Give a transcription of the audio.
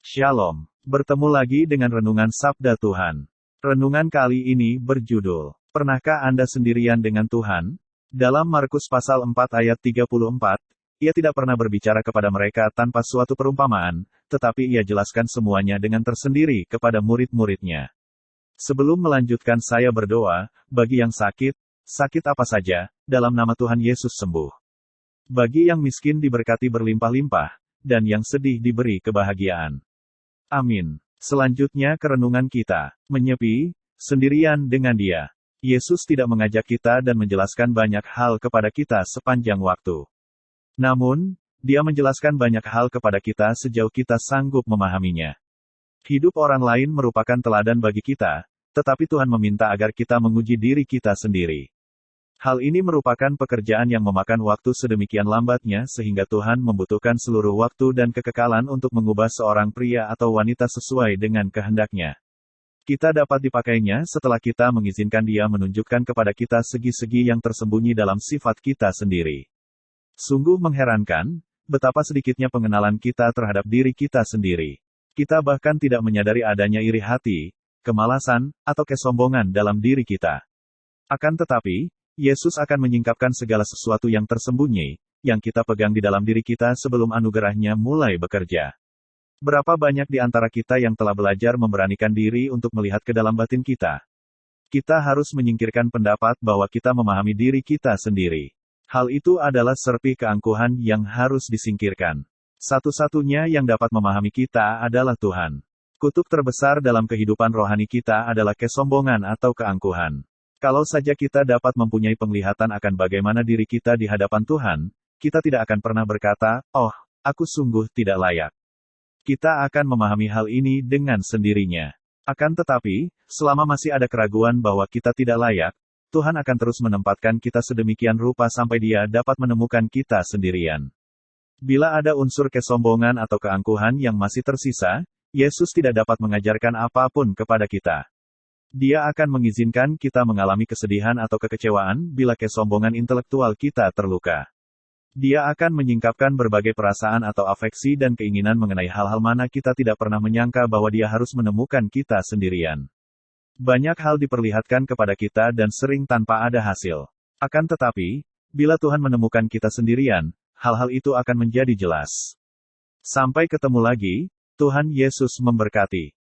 Shalom. Bertemu lagi dengan Renungan Sabda Tuhan. Renungan kali ini berjudul, Pernahkah Anda sendirian dengan Tuhan? Dalam Markus pasal 4 ayat 34, ia tidak pernah berbicara kepada mereka tanpa suatu perumpamaan, tetapi ia jelaskan semuanya dengan tersendiri kepada murid-muridnya. Sebelum melanjutkan saya berdoa, bagi yang sakit, sakit apa saja, dalam nama Tuhan Yesus sembuh. Bagi yang miskin diberkati berlimpah-limpah, dan yang sedih diberi kebahagiaan. Amin. Selanjutnya ke renungan kita, menyepi, sendirian dengan Dia. Yesus tidak mengajak kita dan menjelaskan banyak hal kepada kita sepanjang waktu. Namun, Dia menjelaskan banyak hal kepada kita sejauh kita sanggup memahaminya. Hidup orang lain merupakan teladan bagi kita, tetapi Tuhan meminta agar kita menguji diri kita sendiri. Hal ini merupakan pekerjaan yang memakan waktu sedemikian lambatnya sehingga Tuhan membutuhkan seluruh waktu dan kekekalan untuk mengubah seorang pria atau wanita sesuai dengan kehendaknya. Kita dapat dipakainya setelah kita mengizinkan Dia menunjukkan kepada kita segi-segi yang tersembunyi dalam sifat kita sendiri. Sungguh mengherankan, betapa sedikitnya pengenalan kita terhadap diri kita sendiri. Kita bahkan tidak menyadari adanya iri hati, kemalasan, atau kesombongan dalam diri kita. Akan tetapi, Yesus akan menyingkapkan segala sesuatu yang tersembunyi, yang kita pegang di dalam diri kita sebelum anugerah-Nya mulai bekerja. Berapa banyak di antara kita yang telah belajar memberanikan diri untuk melihat ke dalam batin kita? Kita harus menyingkirkan pendapat bahwa kita memahami diri kita sendiri. Hal itu adalah serpi keangkuhan yang harus disingkirkan. Satu-satunya yang dapat memahami kita adalah Tuhan. Kutuk terbesar dalam kehidupan rohani kita adalah kesombongan atau keangkuhan. Kalau saja kita dapat mempunyai penglihatan akan bagaimana diri kita di hadapan Tuhan, kita tidak akan pernah berkata, "Oh, aku sungguh tidak layak." Kita akan memahami hal ini dengan sendirinya. Akan tetapi, selama masih ada keraguan bahwa kita tidak layak, Tuhan akan terus menempatkan kita sedemikian rupa sampai Dia dapat menemukan kita sendirian. Bila ada unsur kesombongan atau keangkuhan yang masih tersisa, Yesus tidak dapat mengajarkan apapun kepada kita. Dia akan mengizinkan kita mengalami kesedihan atau kekecewaan bila kesombongan intelektual kita terluka. Dia akan menyingkapkan berbagai perasaan atau afeksi dan keinginan mengenai hal-hal mana kita tidak pernah menyangka bahwa Dia harus menemukan kita sendirian. Banyak hal diperlihatkan kepada kita dan sering tanpa ada hasil. Akan tetapi, bila Tuhan menemukan kita sendirian, hal-hal itu akan menjadi jelas. Sampai ketemu lagi, Tuhan Yesus memberkati.